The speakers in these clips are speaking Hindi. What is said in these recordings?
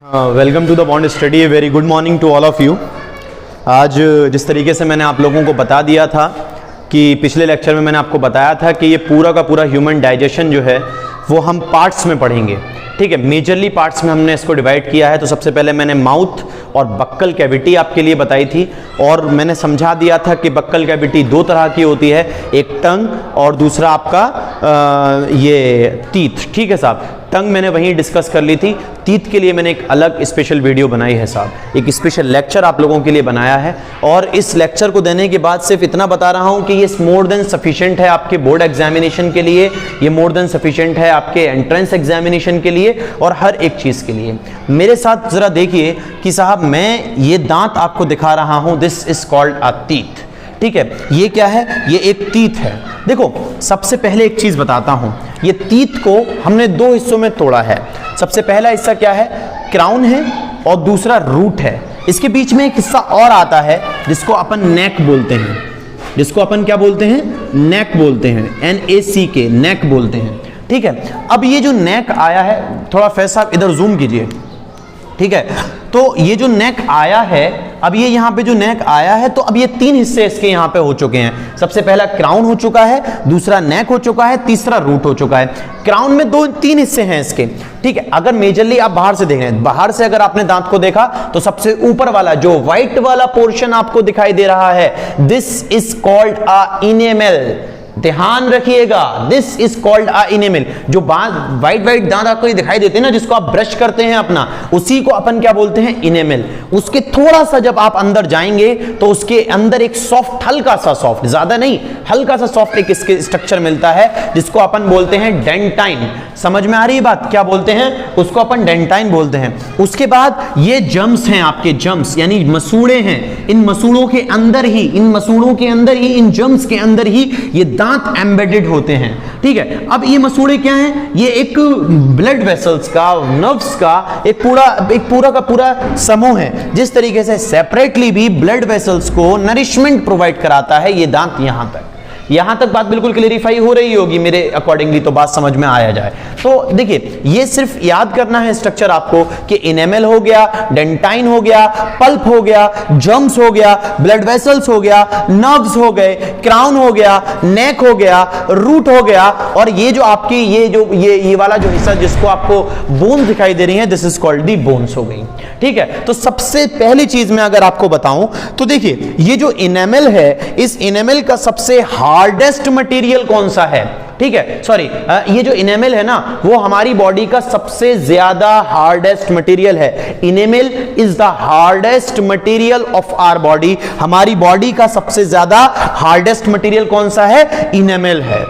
Welcome to the bond study. Very good morning to all of you. आज जिस तरीके से मैंने आप लोगों को बता दिया था कि पिछले लेक्चर में मैंने आपको बताया था कि ये पूरा का पूरा ह्यूमन डाइजेशन जो है वो हम पार्ट्स में पढ़ेंगे। ठीक है, मेजरली पार्ट्स में हमने इसको डिवाइड किया है। तो सबसे पहले मैंने माउथ और बक्कल कैविटी आपके लिए बताई थी और मैंने समझा दिया था कि बक्कल कैविटी दो तरह की होती है, एक टंग और दूसरा आपका ये टीथ। ठीक है साहब, टंग मैंने वहीं डिस्कस कर ली थी, टीथ के लिए मैंने एक अलग स्पेशल वीडियो बनाई है साहब, एक स्पेशल लेक्चर आप लोगों के लिए बनाया है। और इस लेक्चर को देने के बाद सिर्फ इतना बता रहा हूं कि ये मोर देन सफिशिएंट है आपके बोर्ड एग्जामिनेशन के लिए, ये मोर देन सफिशिएंट है आपके एंट्रेंस एग्जामिनेशन के लिए और हर एक चीज के लिए। मेरे साथ जरा देखिए कि साहब मैं ये दांत आपको दिखा रहा हूं, this is called a teeth. ठीक है, ये क्या है? ये एक टीथ है। देखो सबसे पहले एक चीज बताता हूं, ये टीथ को हमने दो हिस्सों में तोड़ा है। सबसे पहला हिस्सा क्या है? क्राउन है और दूसरा रूट है। इसके बीच में एक हिस्सा और आता है जिसको अपन नेक बोलते हैं, जिसको अपन क्या बोलते हैं? नेक बोलते हैं, NACK, नेक बोलते हैं। ठीक है, अब ये जो नेक आया है, थोड़ा फैज साहब इधर जूम कीजिए। ठीक है, तो ये जो नेक आया है, अब ये यहाँ पे जो नेक आया है, तो अब ये तीन हिस्से इसके यहाँ पे हो चुके हैं। सबसे पहला क्राउन हो चुका है, दूसरा नेक हो चुका है, तीसरा रूट हो चुका है। क्राउन में तीन हिस्से हैं इसके। ठीक है, अगर मेजरली आप बाहर से देख रहे हैं, बाहर से अगर आपने दांत को देखा तो सबसे ऊपर वाला जो व्हाइट वाला पोर्शन आपको दिखाई दे रहा है, this is called a enamel. ध्यान रखिएगा, this is called a enamel. जो व्हाइट व्हाइट दांत आपको दिखाई देते हैं ना, जिसको आप ब्रश करते हैं अपना, उसी को अपन क्या बोलते हैं? इनेमल। उसके थोड़ा सा जब आप अंदर जाएंगे तो उसके अंदर एक सॉफ्ट, हल्का सा सॉफ्ट, ज्यादा नहीं, हल्का सा सॉफ्ट एक इसके स्ट्रक्चर मिलता है जिसको अपन बोलते हैं डेंटाइन। समझ में आ रही है बात? क्या बोलते हैं उसको? अपन डेंटाइन बोलते हैं। उसके बाद ये जम्स हैं आपके, जम्स यानी मसूड़े हैं। इन मसूड़ों के अंदर ही, इन मसूड़ों के अंदर ही, इन जम्स के अंदर ही ये दांत एम्बेडेड होते हैं। ठीक है, अब ये मसूड़े क्या हैं? ये एक ब्लड वेसल्स का, नर्व्स का एक पूरा का पूरा समूह है। जिस तरीके से सेपरेटली भी ब्लड वेसल्स को नरिशमेंट प्रोवाइड कराता है ये दांत। यहां तक बात बिल्कुल क्लियरिफाई हो रही होगी मेरे अकॉर्डिंगली, तो बात समझ में आया जाए तो देखिए, ये सिर्फ याद करना है स्ट्रक्चर आपको कि इनेमल हो गया, डेंटाइन हो गया, पल्प हो गया, जर्म्स हो गया, ब्लड वेसल्स हो गया, नर्व्स हो गए, क्राउन हो गया, नेक हो गया, रूट हो गया, और ये जो आपकी ये वाला जो हिस्सा जिसको आपको बोन दिखाई दे रही है, this is called the bones हो गई। ठीक है, तो सबसे पहली चीज मैं अगर आपको बताऊं तो देखिए, ये जो इनेमल है, इस इनेमल का सबसे हार्डेस्ट मटेरियल कौन सा है? ठीक है, सॉरी, ये जो इनेमल है ना, वो हमारी बॉडी का सबसे ज्यादा हार्डेस्ट मटेरियल है। Enamel is the hardest material of our body. हमारी बॉडी का सबसे ज्यादा हार्डेस्ट मटेरियल कौन सा है? इनेमल है।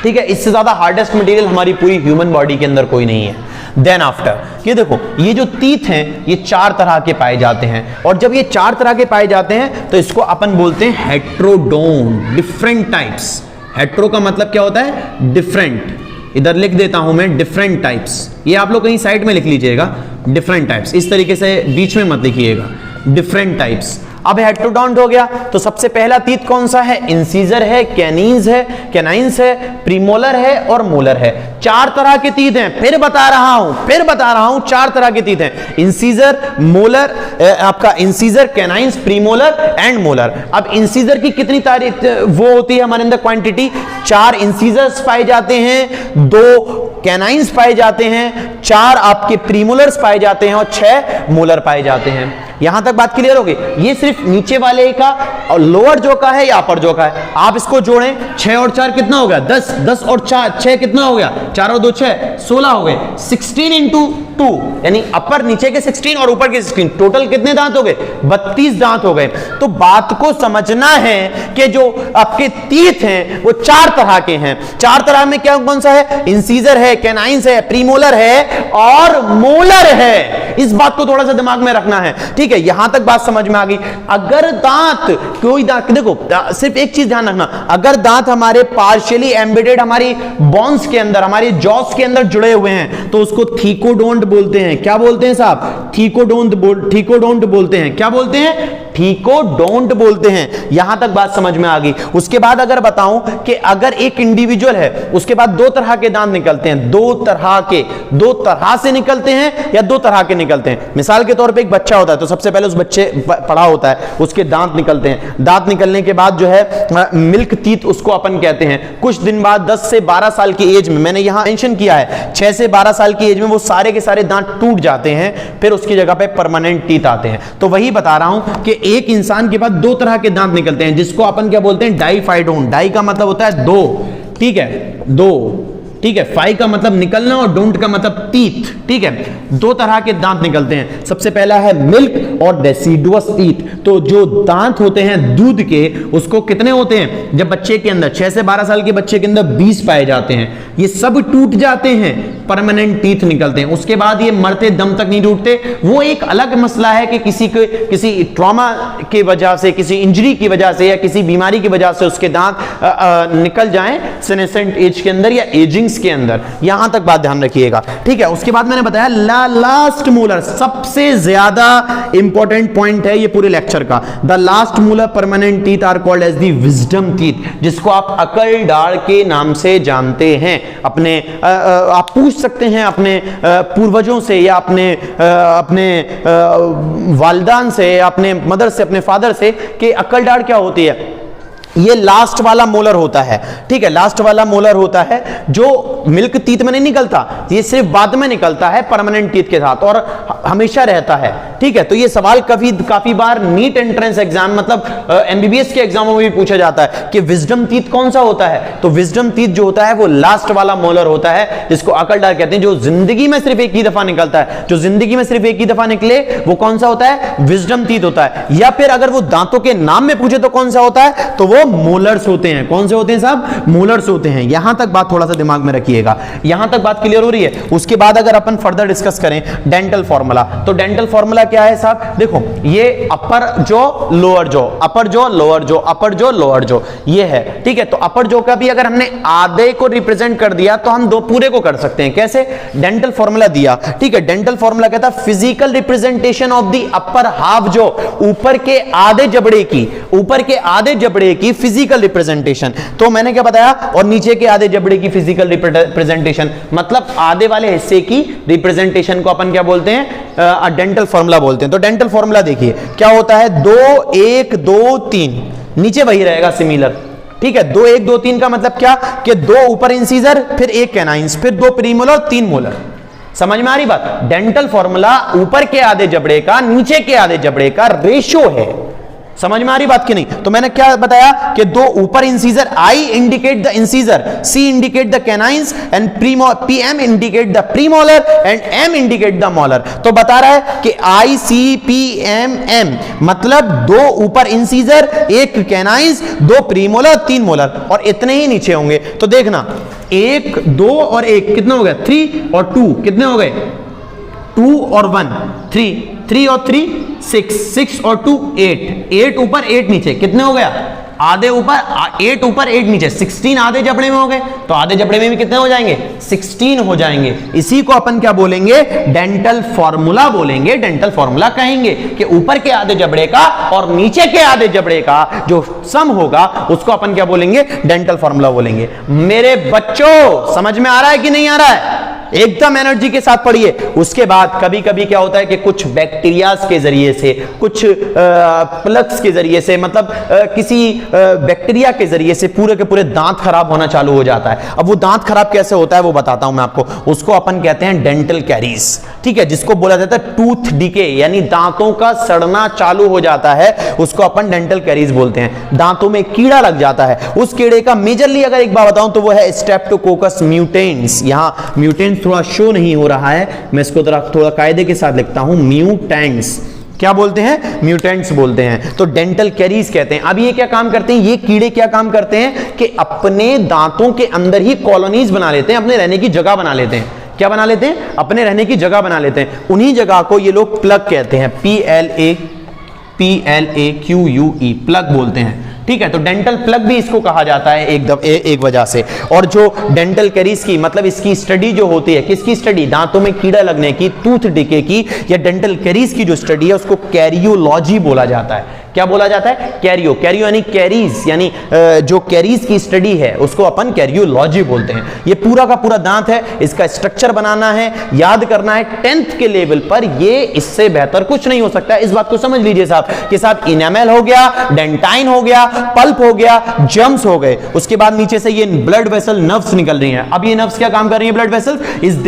ठीक है, इससे ज्यादा हार्डेस्ट मटेरियल हमारी पूरी ह्यूमन बॉडी के अंदर कोई नहीं है। देन आफ्टर ये देखो, ये जो टीथ हैं ये चार तरह के पाए जाते हैं, और जब ये चार तरह के पाए जाते हैं तो इसको अपन बोलते हैं हेट्रोडोन, डिफरेंट टाइप्स। हेट्रो का मतलब क्या होता है? डिफरेंट। इधर लिख देता हूं मैं, डिफरेंट टाइप्स। ये आप लोग कहीं साइड में लिख लीजिएगा, डिफरेंट टाइप्स। इस तरीके से बीच में मत लिखिएगा, डिफरेंट टाइप्स। अब हेट्रोडोंट हो गया तो सबसे पहला टीथ कौन सा है? इंसीजर है, कैनिन्स है, प्रीमोलर है और मोलर है। चार तरह के टीथ हैं। फिर बता रहा हूं, चार तरह के टीथ हैं। इंसीजर, मोलर, आपका incisor, canines, premolar and molar. अब इंसीजर की कितनी तारीख वो होती है हमारे अंदर क्वांटिटी? 4 इंसीजर्स पाए जाते हैं, 2 कैनाइंस पाए जाते हैं, 4 आपके प्रीमोलर्स पाए जाते हैं और 6 मोलर पाए जाते हैं। यहां तक बात क्लियर होगी? ये सिर्फ नीचे वाले का और लोअर जो का है या अपर जो का है। आप इसको जोड़ें, 6 और 4 कितना हो गया? 10, 10 और 4 6 कितना हो गया? 4 और 2 6, 16 हो गए। 16 इंटू 2 यानी अपर नीचे के 16 और ऊपर के 16, टोटल कितने दांत हो गए? 32 दांत हो गए। तो बात को समझना है कि जो आपके टीथ हैं वो चार तरह के हैं। चार तरह में क्या कौन सा है? इंसीजर है, कैनाइंस है, प्रीमोलर है और मोलर है। इस बात को थोड़ा सा दिमाग में रखना है। ठीक है, यहां तक बात समझ में आ गई। अगर दांत, कोई दांत, देखो सिर्फ एक चीज ध्यान रखना, अगर दांत हमारे पार्शियली एम्बेडेड हमारी बोन्स के अंदर, हमारी जॉस के अंदर जुड़े हुए हैं तो उसको थीकोडोंट बोलते हैं। क्या बोलते हैं साहब? थीकोडोंट बोलते हैं। क्या बोलते हैं? ठीको डोंट बोलते हैं। यहां तक बात समझ में आ गई। उसके बाद अगर बताऊं कि अगर एक इंडिविजुअल है उसके बाद दो तरह के दांत निकलते हैं, दो तरह से निकलते हैं या दो तरह के निकलते हैं। मिसाल के तौर पे एक बच्चा होता है तो सबसे पहले उस बच्चे पड़ा होता है, उसके दांत निकलते हैं। दांत निकलने के बाद जो है मिल्क टीथ उसको अपन कहते हैं। कुछ दिन बाद 10 से 12 साल की एज में, मैंने यहां मेंशन किया है 6 से 12 साल की एज में वो सारे के सारे दांत टूट जाते हैं, फिर उसकी जगह पे परमानेंट टीथ आते हैं। तो वही बता रहा हूं कि एक इंसान के पास दो तरह के दांत निकलते हैं जिसको अपन क्या बोलते हैं, डाइफाइडोन। डाई का मतलब होता है दो, ठीक है, दो, ठीक है। फाई का मतलब निकलना और डोंट का मतलब टीथ, ठीक है। दो तरह के दांत निकलते हैं। सबसे पहला है मिल्क और डेसिडुअस टीथ। तो जो दांत होते हैं दूध के, उसको कितने होते हैं, जब बच्चे के अंदर 6 से 12 साल के बच्चे के अंदर 20 पाए जाते हैं, ये सब टूट जाते हैं, परमानेंट टीथ निकलते हैं। उसके बाद ये मरते दम तक नहीं टूटते। वो एक अलग मसला है कि किसी ट्रॉमा की वजह से, किसी इंजरी की वजह से या किसी बीमारी की वजह से उसके दांत निकल जाएं सेनेसेंट एज के अंदर या एजिंग के अंदर। यहां तक बात ध्यान रखिएगा, ठीक है। उसके बाद मैंने बताया लास्ट मूलर, सबसे ज्यादा इंपॉर्टेंट पॉइंट है ये पूरे लेक्चर का। The last molar permanent teeth are called as the wisdom teeth, जिसको आप अकल दाढ़ के नाम से जानते हैं। अपने आप पूछ सकते हैं अपने पूर्वजों से या अपने वालिदान से, अपने मदर से, अपने फादर से कि अकल दाढ़ क्या होती है। ये लास्ट वाला मोलर होता है, ठीक है। लास्ट वाला मोलर होता है जो मिल्क टीथ में नहीं निकलता, ये सिर्फ बाद में निकलता है परमानेंट टीथ के साथ और हमेशा रहता है, ठीक है। तो ये सवाल काफी बार नीट एंट्रेंस एग्जाम मतलब एमबीबीएस के एग्जामों में भी पूछा जाता है कि विजडम टीथ कौन सा होता है। तो विजडम टीथ जो होता है वो लास्ट वाला मोलर होता है, जिसको अकल दाढ़ कहते हैं, जो जिंदगी में सिर्फ एक ही दफा निकलता है। जो जिंदगी में सिर्फ एक ही दफा निकले वो कौन सा होता है, विजडम टीथ होता है। या फिर अगर वो दांतों के नाम में पूछे तो कौन सा होता है, तो वो मोलर्स होते हैं। कौन से होते हैं साहब, मोलर्स होते हैं। यहां तक बात थोड़ा सा दिमाग में रखिएगा, यहां तक बात क्लियर हो रही है। उसके बाद अगर अपन फर्दर डिस्कस करें डेंटल फॉर्मूला, तो डेंटल फॉर्मूला क्या है साहब, देखो ये अपर जो लोअर जो, अपर जो लोअर जो, अपर जो लोअर जो, ये है, ठीक है। तो अपर जो का भी अगर हमने आधे को रिप्रेजेंट कर दिया तो हम दो पूरे को कर सकते हैं। कैसे, डेंटल फॉर्मूला दिया, ठीक है। डेंटल फॉर्मूला कहता है physical representation of the upper half, जो ऊपर के आधे जबड़े की, ऊपर के आधे जबड़े की फिजिकल रिप्रेजेंटेशन। तो मैंने क्या बताया, और नीचे के आधे जबड़े की फिजिकल रिप्रेजेंटेशन, मतलब आधे वाले हिस्से की रिप्रेजेंटेशन को अपन क्या बोलते हैं, डेंटल फॉर्मूला बोलते हैं। तो डेंटल फॉर्मूला देखिए क्या होता है, 2 1 2 3, नीचे वही रहेगा सिमिलर, ठीक है। 2 1 2 3 का मतलब क्या कि 2 ऊपर इंसीजर, फिर 1 कैनाइंस, फिर 2 प्रीमोलर, 3 मोलर। समझ में आ रही बात। डेंटल फॉर्मूला ऊपर के आधे जबड़े का नीचे के आधे जबड़े का रेशो है। समझ में आ रही बात की नहीं। तो मैंने क्या बताया कि 2 ऊपर incisor, I indicate the incisor, C indicate the canines and PM indicate the premolar and M indicate the molar. तो बता रहा है कि I C P M M मतलब 2 ऊपर इंसीजर, 1 कैनाइंस, 2 प्रीमोलर, 3 मोलर, और इतने ही नीचे होंगे। तो देखना 1 2 और 1 कितने हो गए, 3 और 2 कितने हो गए, 2 और 1 3, 3 और 3 6, 6 और 2 8, 8 ऊपर 8 नीचे, कितने हो गया, आधे ऊपर 8 ऊपर 8 नीचे, 16 आधे जबड़े में हो गए। तो आधे जबड़े में भी कितने हो जाएंगे, 16 हो जाएंगे। इसी को अपन क्या बोलेंगे, डेंटल फॉर्मूला बोलेंगे, डेंटल फॉर्मूला कहेंगे कि ऊपर के आधे जबड़े का और नीचे के आधे जबड़े का जो सम होगा उसको अपन क्या बोलेंगे, डेंटल फॉर्मूला बोलेंगे। मेरे बच्चों समझ में आ रहा है कि नहीं आ रहा है, एकदम एनर्जी के साथ पढ़िए। उसके बाद कभी कभी क्या होता है कि कुछ बैक्टीरियाज के जरिए से, कुछ प्लग्स के जरिए से, मतलब किसी बैक्टीरिया के जरिए से पूरे के पूरे दांत खराब होना चालू हो जाता है। अब वो दांत खराब कैसे होता है वो बताता हूं मैं आपको। उसको अपन कहते हैं डेंटल कैरीज, ठीक है, जिसको बोला जाता है टूथ डिके, यानी दांतों का सड़ना चालू हो जाता है, उसको अपन डेंटल कैरीज बोलते हैं। दांतों में कीड़ा लग जाता है, उस कीड़े का मेजरली अगर एक बात बताऊं तो वो है स्ट्रेप्टोकोकस म्यूटेंस। यहां म्यूटेंस थोड़ा शो नहीं हो रहा है, मैं इसको थोड़ा कायदे के साथ लिखता हूं, म्यूटेंट्स। क्या बोलते हैं, म्यूटेंट्स बोलते हैं। तो डेंटल कैरीज कहते हैं। अब ये क्या काम करते हैं, ये कीड़े क्या काम करते हैं कि अपने दांतों के अंदर ही कॉलोनीज बना लेते हैं, अपने रहने की जगह बना लेते हैं। क्या बना लेते हैं, अपने रहने की जगह बना लेते हैं। उन्हीं जगह को ये लोग प्लग कहते हैं, PLAQUE, प्लग बोलते हैं, ठीक है। तो डेंटल प्लग भी इसको कहा जाता है एक वजह से। और जो डेंटल कैरीज की मतलब इसकी स्टडी जो होती है, किसकी स्टडी, दांतों में कीड़ा लगने की, टूथ डिके की, या डेंटल कैरीज की जो स्टडी है उसको कैरियोलॉजी बोला जाता है। क्या बोला जाता है? कैरियो। कैरियो यानी कैरीज, यानी जो कैरीज की स्टडी है उसको अपन कैरियोलॉजी बोलते हैं। ये पूरा का पूरा दांत है, इसका स्ट्रक्चर बनाना है, याद करना है 10th के लेवल पर, ये इससे बेहतर कुछ नहीं हो सकता। इस बात को समझ लीजिए साहब के साथ इनेमल हो गया, डेंटाइन हो गया, पल्प हो गया, जर्म्स हो गए, उसके बाद नीचे से ये ब्लड वेसल नर्व्स निकल रही हैं। अब ये नर्व्स क्या काम कर रही हैं? ब्लड वेसल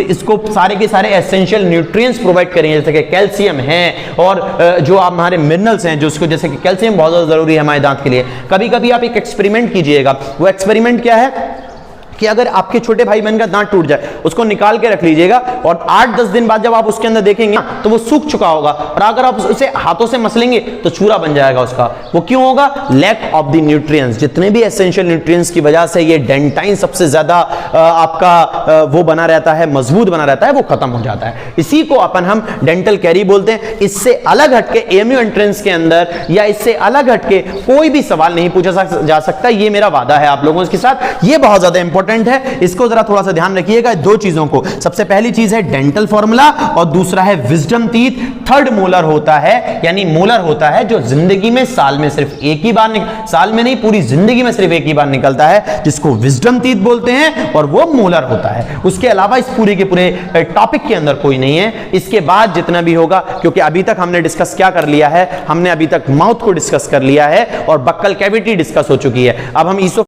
इसको सारे के सारे एसेंशियल न्यूट्रिएंट्स प्रोवाइड कर रही हैं, जैसे कि कैल्शियम है और जो आप हमारे मिनरल्स हैं, जो उसको जैसे कि कैल्शियम बहुत ज्यादा जरूरी है हमारे दांत के लिए। कभी कभी आप एक एक्सपेरिमेंट कीजिएगा, वो एक्सपेरिमेंट क्या है कि अगर आपके छोटे भाई बहन का दांत टूट जाए, उसको निकाल के रख लीजिएगा और 8-10 दिन बाद जब आप उसके अंदर देखेंगे तो वो सूख चुका होगा, और अगर आप उसे हाथों से मसलेंगे तो चूरा बन जाएगा उसका। वो क्यों होगा? Lack of the nutrients. जितने भी एसेंशियल न्यूट्रिएंट्स की वजह से ये डेंटाइन सबसे ज्यादा आपका वो बना रहता है, मजबूत बना रहता है, वो खत्म हो जाता है। इसी को अपन हम डेंटल कैरी बोलते हैं। इससे अलग हटके एएमयू एंट्रेंस के अंदर या इससे अलग हटके कोई भी सवाल नहीं पूछा जा सकता। ये मेरा वादा है आप लोगों के साथ, ये बहुत ज्यादा इंपॉर्टेंट है, इसको जरा थोड़ा सा ध्यान रखिएगा दो चीजों को। सबसे पहली चीज है डेंटल फॉर्मूला और दूसरा है विजडम टीथ। थर्ड मोलर होता है, यानी मोलर होता है जो जिंदगी में साल में सिर्फ एक ही बार, साल में नहीं पूरी जिंदगी में सिर्फ एक ही बार निकलता है, जिसको विजडम टीथ बोलते हैं, और वो मोलर होता है। उसके अलावा इस पूरे के पूरे टॉपिक के अंदर कोई नहीं है। इसके बाद जितना भी होगा, क्योंकि अभी तक हमने डिस्कस क्या कर लिया है, हमने अभी तक माउथ को डिस्कस कर लिया है और बक्कल कैविटी डिस्कस हो चुकी है। अब हम ईसो